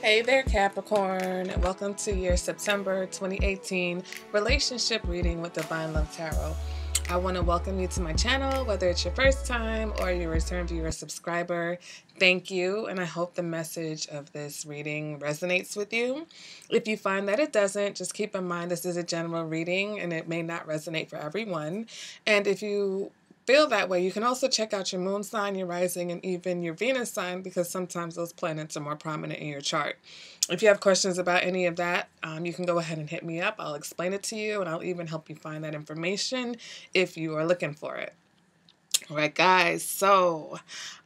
Hey there, Capricorn. Welcome to your September 2018 relationship reading with Divine Love Tarot. I want to welcome you to my channel, whether it's your first time or your return viewer subscriber. Thank you, and I hope the message of this reading resonates with you. If you find that it doesn't, just keep in mind this is a general reading and it may not resonate for everyone. And if you feel that way, you can also check out your moon sign, your rising, and even your Venus sign, because sometimes those planets are more prominent in your chart. If you have questions about any of that, you can go ahead and hit me up. I'll explain it to you, and I'll even help you find that information if you are looking for it. All right, guys, so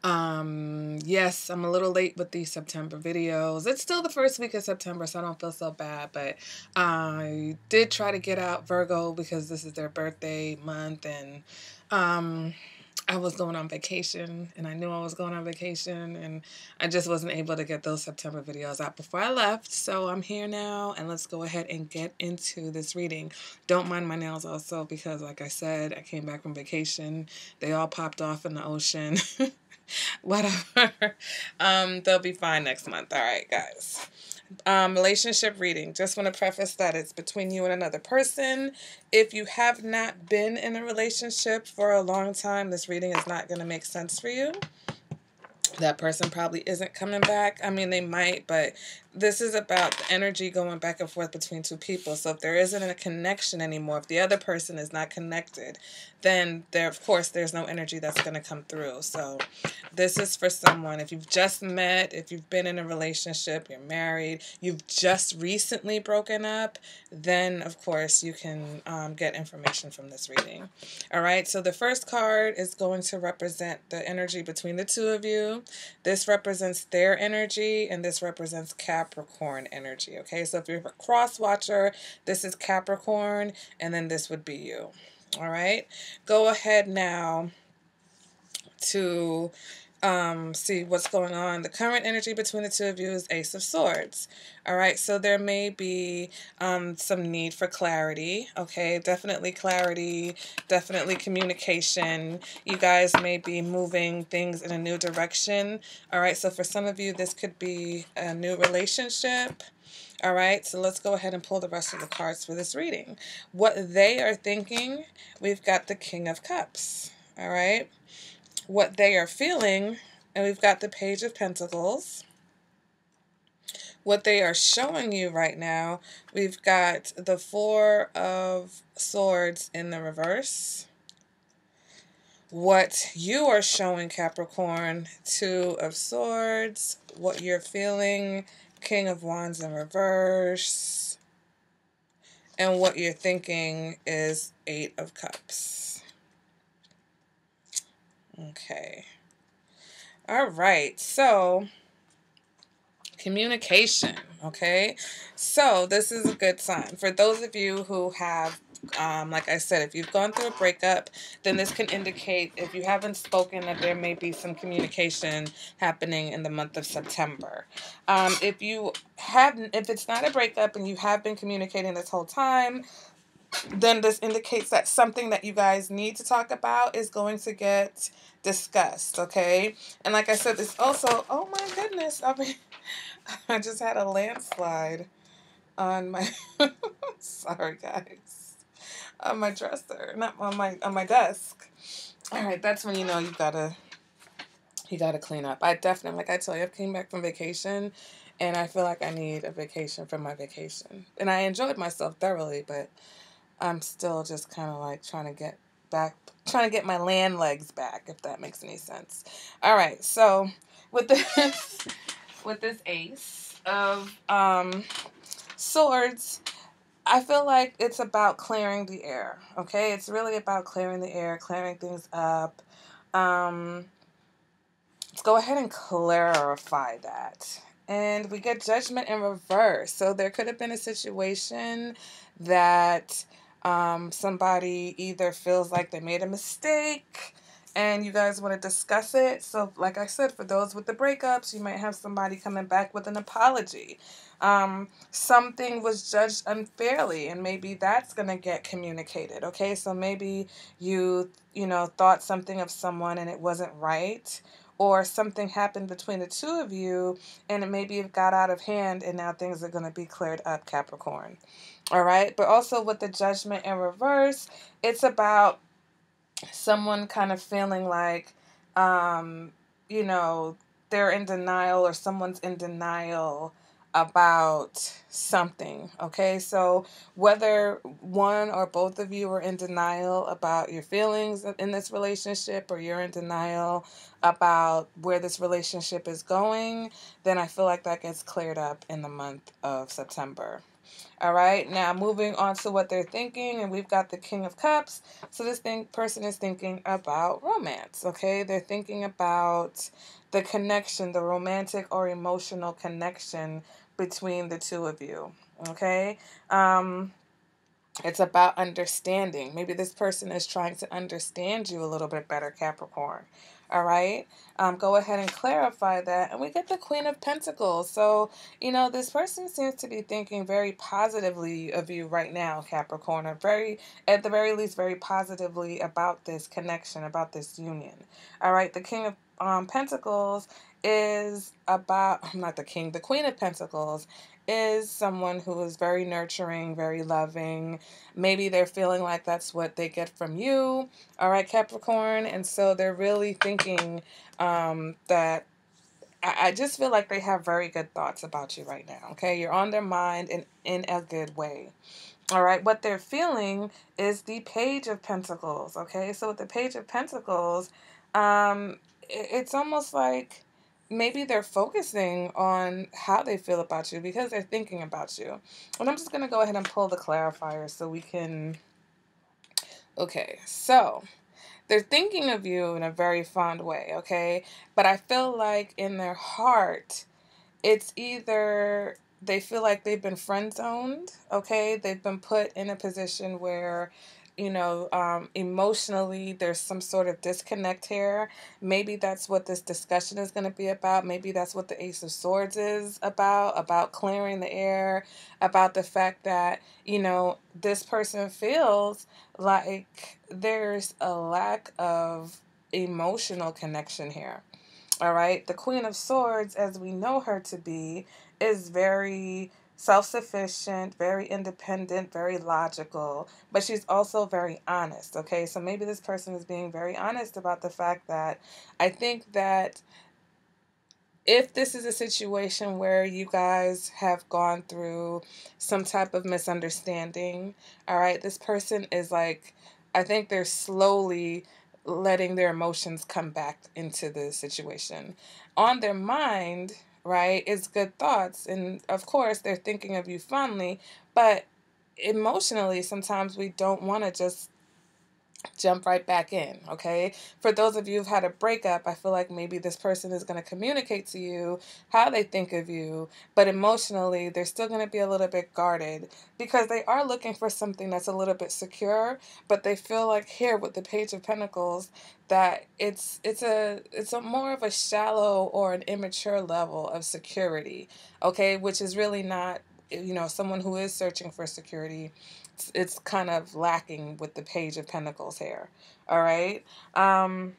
yes, I'm a little late with these September videos. It's still the first week of September, so I don't feel so bad, but I did try to get out Virgo because this is their birthday month, and I was going on vacation, and I knew I was going on vacation, and I just wasn't able to get those September videos out before I left. So I'm here now, and let's go ahead and get into this reading. Don't mind my nails also, because like I said, I came back from vacation. They all popped off in the ocean. Whatever. They'll be fine next month. All right, guys. Relationship reading. Just want to preface that it's between you and another person. If you have not been in a relationship for a long time, this reading is not going to make sense for you. That person probably isn't coming back. I mean, they might, but this is about the energy going back and forth between two people. So if there isn't a connection anymore, if the other person is not connected, then of course, there's no energy that's going to come through. So this is for someone. If you've just met, if you've been in a relationship, you're married, you've just recently broken up, then of course you can get information from this reading. All right, so the first card is going to represent the energy between the two of you. This represents their energy, and this represents Capricorn energy. Okay, so if you're a cross watcher, this is Capricorn, and then this would be you. All right, go ahead now to see what's going on. The current energy between the two of you is Ace of Swords. All right, so there may be some need for clarity. Okay, definitely clarity, definitely communication. You guys may be moving things in a new direction. All right, so for some of you, this could be a new relationship. All right, so let's go ahead and pull the rest of the cards for this reading. What they are thinking, we've got the King of Cups. All right. What they are feeling, and we've got the Page of Pentacles. What they are showing you right now, we've got the Four of Swords in the reverse. What you are showing, Capricorn, Two of Swords. What you're feeling, King of Wands in reverse. And what you're thinking is Eight of Cups. Okay. All right. So, communication. Okay. So, this is a good sign. For those of you who have, like I said, if you've gone through a breakup, then this can indicate, if you haven't spoken, that there may be some communication happening in the month of September. If it's not a breakup and you have been communicating this whole time, then this indicates that something that you guys need to talk about is going to get discussed, okay? And like I said, this also, oh my goodness, I just had a landslide on my, sorry guys, on my dresser, not on my desk. All right, that's when you know you gotta clean up. I definitely, like I told you, I came back from vacation, and I feel like I need a vacation from my vacation. And I enjoyed myself thoroughly, but I'm still just kind of like trying to get my land legs back, if that makes any sense. All right, so with this Ace of Swords, I feel like it's about clearing the air. Okay, it's really about clearing the air, clearing things up. Let's go ahead and clarify that. And we get Judgment in reverse. So there could have been a situation that somebody either feels like they made a mistake and you guys want to discuss it. So like I said, for those with the breakups, you might have somebody coming back with an apology. Something was judged unfairly, and maybe that's going to get communicated. Okay, so maybe you thought something of someone and it wasn't right, or something happened between the two of you and it maybe it got out of hand and now things are going to be cleared up, Capricorn. All right. But also with the Judgment in reverse, it's about someone kind of feeling like, you know, they're in denial or someone's in denial about something. Okay, so whether one or both of you are in denial about your feelings in this relationship, or you're in denial about where this relationship is going, then I feel like that gets cleared up in the month of September. All right, now moving on to what they're thinking, and we've got the King of Cups. So this person is thinking about romance, okay? They're thinking about the connection, the romantic or emotional connection between the two of you, okay? It's about understanding. Maybe this person is trying to understand you a little bit better, Capricorn. All right. Go ahead and clarify that. And we get the Queen of Pentacles. So, this person seems to be thinking very positively of you right now, Capricorn, or at the very least, very positively about this connection, about this union. All right. The King of Pentacles is about, not the King, the Queen of Pentacles is someone who is very nurturing, very loving. Maybe they're feeling like that's what they get from you. All right, Capricorn. And so they're really thinking that I just feel like they have very good thoughts about you right now. Okay, you're on their mind in a good way. All right, what they're feeling is the Page of Pentacles. Okay, so with the Page of Pentacles, it's almost like maybe they're focusing on how they feel about you because they're thinking about you. And I'm just going to go ahead and pull the clarifier so we can... Okay, so they're thinking of you in a very fond way, okay? But I feel like in their heart, it's either they feel like they've been friend zoned, okay? They've been put in a position where, emotionally there's some sort of disconnect here. Maybe that's what this discussion is going to be about. Maybe that's what the Ace of Swords is about clearing the air, about the fact that, this person feels like there's a lack of emotional connection here. All right. The Queen of Swords, as we know her to be, is very self-sufficient, very independent, very logical, but she's also very honest. Okay. So maybe this person is being very honest about the fact that I think that if this is a situation where you guys have gone through some type of misunderstanding, all right, this person is like, I think they're slowly letting their emotions come back into the situation. On their mind, right, is good thoughts. And of course, they're thinking of you fondly, but emotionally, sometimes we don't want to just jump right back in, okay? For those of you who've had a breakup, I feel like maybe this person is going to communicate to you how they think of you, but emotionally, they're still going to be a little bit guarded because they are looking for something that's a little bit secure, but they feel like here with the Page of Pentacles that it's a more of a shallow or an immature level of security, okay? Which is really not, someone who is searching for security, it's kind of lacking with the Page of Pentacles here. All right. But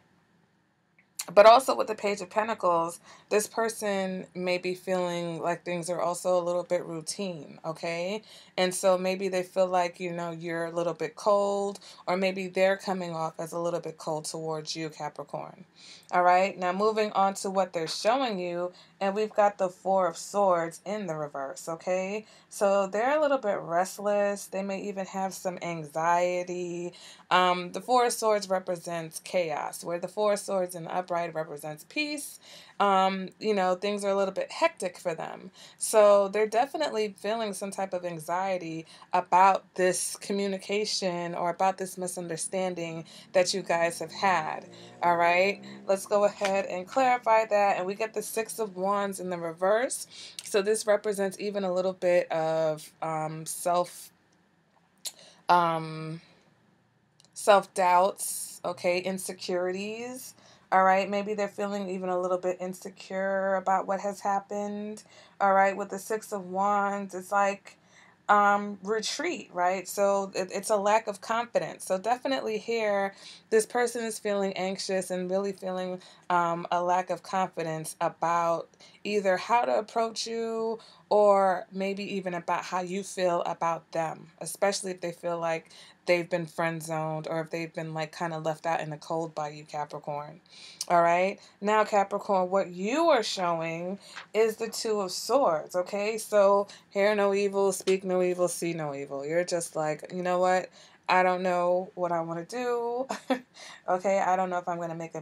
also with the Page of Pentacles, this person may be feeling like things are also a little bit routine, okay? And so maybe they feel like, you're a little bit cold, or maybe they're coming off as a little bit cold towards you, Capricorn. All right, now moving on to what they're showing you, and we've got the Four of Swords in the reverse, okay? So they're a little bit restless. They may even have some anxiety. The Four of Swords represents chaos, where the Four of Swords in the upright represents peace. Things are a little bit hectic for them. So they're definitely feeling some type of anxiety about this communication or about this misunderstanding that you guys have had. All right, let's go ahead and clarify that. And we get the Six of Wands in the reverse. So this represents even a little bit of self-doubts, okay, insecurities. All right, maybe they're feeling even a little bit insecure about what has happened. All right, with the Six of Wands, it's like retreat, right? So it's a lack of confidence. So definitely here, this person is feeling anxious and really feeling a lack of confidence about either how to approach you or maybe even about how you feel about them, especially if they feel like they've been friend zoned or if they've been like kind of left out in the cold by you, Capricorn. All right. Now, Capricorn, what you are showing is the Two of Swords. Okay. So, hear no evil, speak no evil, see no evil. You're just like, you know what? I don't know what I want to do. Okay. I don't know if I'm going to make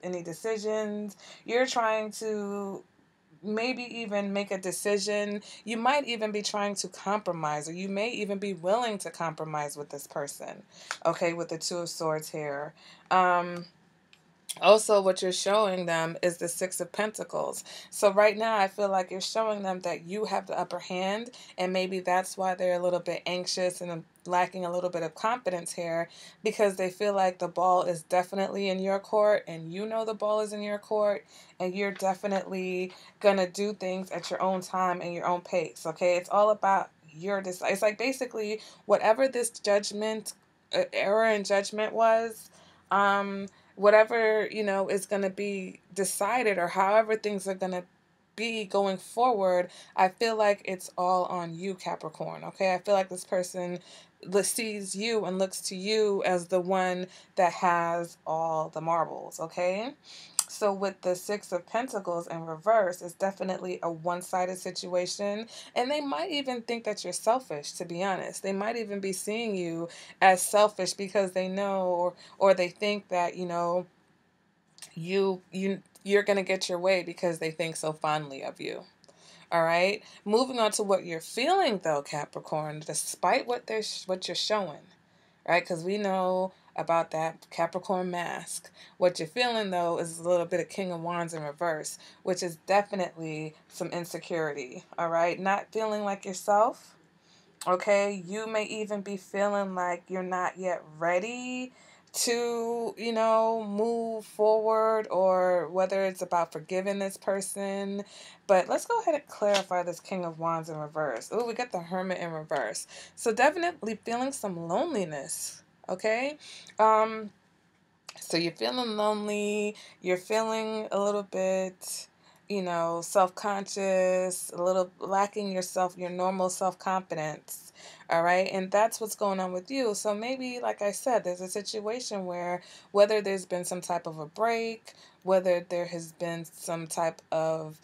any decisions. You're trying to maybe even make a decision. You might even be trying to compromise, or you may even be willing to compromise with this person. Okay, with the Two of Swords here. Also, what you're showing them is the Six of Pentacles. So right now, I feel like you're showing them that you have the upper hand, and maybe that's why they're a little bit anxious and lacking a little bit of confidence here, because they feel like the ball is definitely in your court, and you know the ball is in your court, and you're definitely gonna do things at your own time and your own pace. Okay, it's all about your decide. It's like basically whatever this judgment, error in judgment was. Whatever, is going to be decided, or however things are going to be going forward, I feel like it's all on you, Capricorn. Okay, I feel like this person sees you and looks to you as the one that has all the marbles. Okay, so with the Six of Pentacles in reverse, it's definitely a one-sided situation. And they might even think that you're selfish, to be honest. They might even be seeing you as selfish because they know, or they think that, you're going to get your way because they think so fondly of you. All right. Moving on to what you're feeling though, Capricorn, despite what you're showing, right? Because we know about that Capricorn mask. What you're feeling though is a little bit of King of Wands in reverse, which is definitely some insecurity. All right. Not feeling like yourself. Okay, you may even be feeling like you're not yet ready to, move forward, or whether it's about forgiving this person. But let's go ahead and clarify this King of Wands in reverse. Oh, we got the Hermit in reverse. So definitely feeling some loneliness. Okay. So you're feeling lonely, you're feeling a little bit, self-conscious, a little lacking your normal self-confidence. All right. And that's what's going on with you. So maybe, like I said, there's a situation where whether there's been some type of a break, whether there has been some type of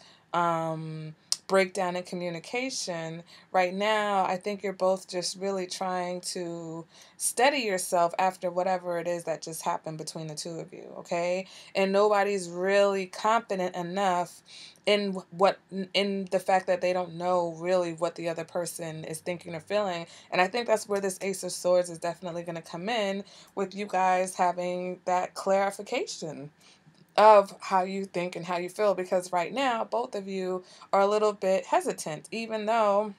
breakdown in communication, right now, I think you're both just really trying to steady yourself after whatever it is that just happened between the two of you, okay? And nobody's really confident enough in the fact that they don't know really what the other person is thinking or feeling. And I think that's where this Ace of Swords is definitely going to come in, with you guys having that clarification of how you think and how you feel, because right now both of you are a little bit hesitant, even though,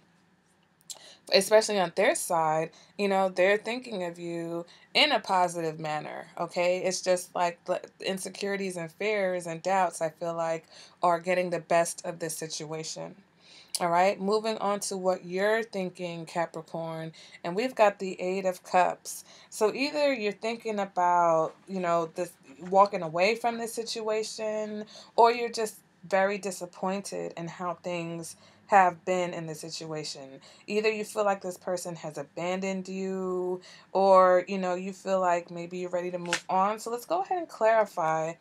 especially on their side, they're thinking of you in a positive manner. Okay, it's just like the insecurities and fears and doubts, I feel like, are getting the best of this situation. All right, moving on to what you're thinking, Capricorn, and we've got the Eight of Cups. So either you're thinking about, this walking away from this situation, or you're just very disappointed in how things have been in the situation. Either you feel like this person has abandoned you, or, you feel like maybe you're ready to move on. So let's go ahead and clarify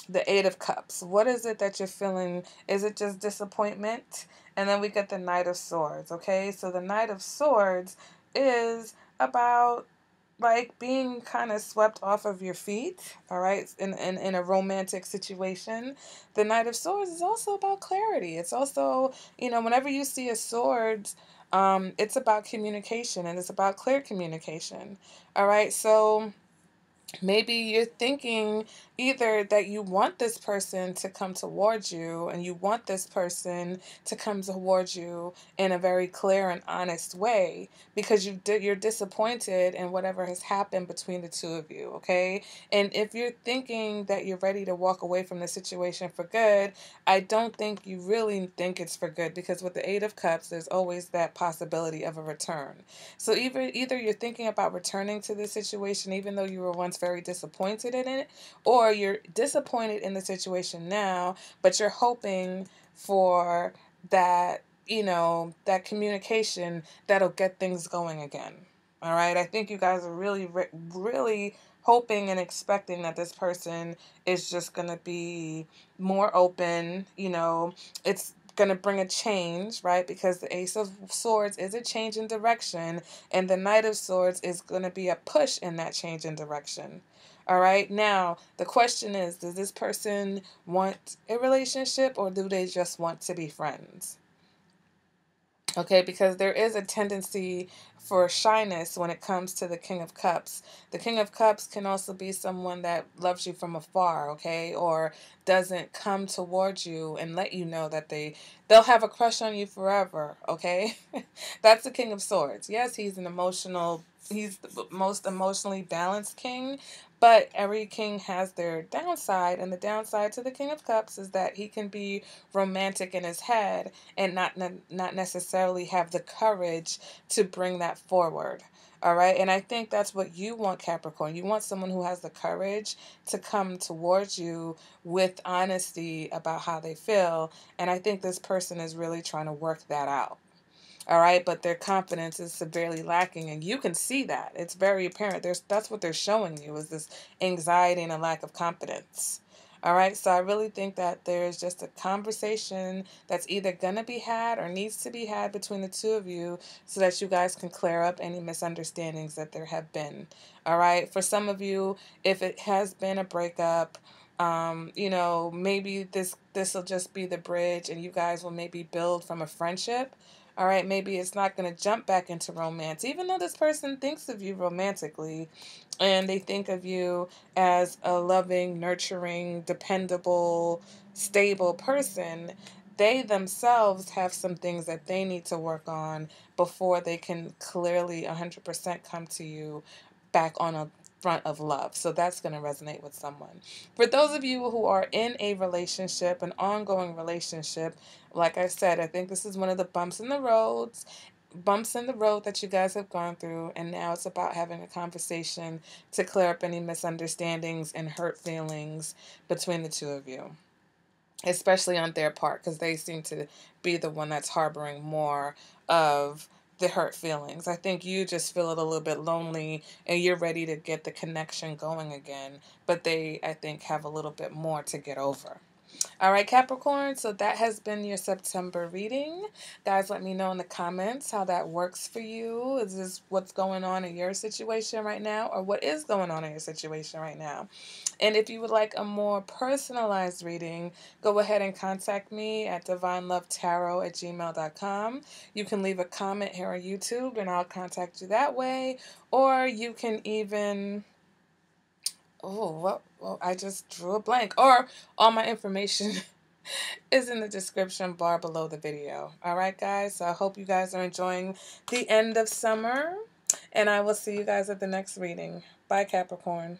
the Eight of Cups. What is it that you're feeling? Is it just disappointment? And then we get the Knight of Swords, okay? So the Knight of Swords is about like being kind of swept off of your feet, all right, in a romantic situation. The Knight of Swords is also about clarity. It's also, whenever you see a sword, it's about communication, and it's about clear communication, all right? So Maybe you're thinking either that you want this person to come towards you and you want this person to come towards you in a very clear and honest way because you're disappointed in whatever has happened between the two of you, okay? And if you're thinking that you're ready to walk away from the situation for good, I don't think you really think it's for good, because with the Eight of Cups, there's always that possibility of a return. So either you're thinking about returning to this situation even though you were once very disappointed in it, or you're disappointed in the situation now, but you're hoping for that, that communication that'll get things going again. All right. I think you guys are really, really hoping and expecting that this person is just going to be more open. It's going to bring a change, right? Because the Ace of Swords is a change in direction, and the Knight of Swords is going to be a push in that change in direction. All right. Now, the question is, does this person want a relationship, or do they just want to be friends? Okay, because there is a tendency for shyness when it comes to the King of Cups. The King of Cups can also be someone that loves you from afar, okay, or doesn't come towards you and let you know that they'll have a crush on you forever, okay? That's the King of Swords. Yes, he's the most emotionally balanced king, but every king has their downside, and the downside to the King of Cups is that he can be romantic in his head and not necessarily have the courage to bring that forward. All right. And I think that's what you want, Capricorn. You want someone who has the courage to come towards you with honesty about how they feel. And I think this person is really trying to work that out. All right, but their confidence is severely lacking, and you can see that. It's very apparent. That's what they're showing you, is this anxiety and a lack of confidence. All right, so I really think that there's just a conversation that's either going to be had or needs to be had between the two of you so that you guys can clear up any misunderstandings that there have been. All right, for some of you, if it has been a breakup, maybe this will just be the bridge, and you guys will maybe build from a friendship. All right, maybe it's not going to jump back into romance, even though this person thinks of you romantically and they think of you as a loving, nurturing, dependable, stable person. They themselves have some things that they need to work on before they can clearly 100% come to you back on a front of love. So that's going to resonate with someone. For those of you who are in a relationship, an ongoing relationship, like I said, I think this is one of the bumps in the road that you guys have gone through, and now it's about having a conversation to clear up any misunderstandings and hurt feelings between the two of you, especially on their part, because they seem to be the one that's harboring more of the hurt feelings. I think you just feel it a little bit lonely and you're ready to get the connection going again, but they, I think, have a little bit more to get over. All right, Capricorn, so that has been your September reading. Guys, let me know in the comments how that works for you. Is this what's going on in your situation right now, or what is going on in your situation right now? And if you would like a more personalized reading, go ahead and contact me at divinelovetarot@gmail.com. You can leave a comment here on YouTube and I'll contact you that way. Or you can even... Oh, well, I just drew a blank. Or all my information is in the description bar below the video. All right, guys. So I hope you guys are enjoying the end of summer. And I will see you guys at the next reading. Bye, Capricorn.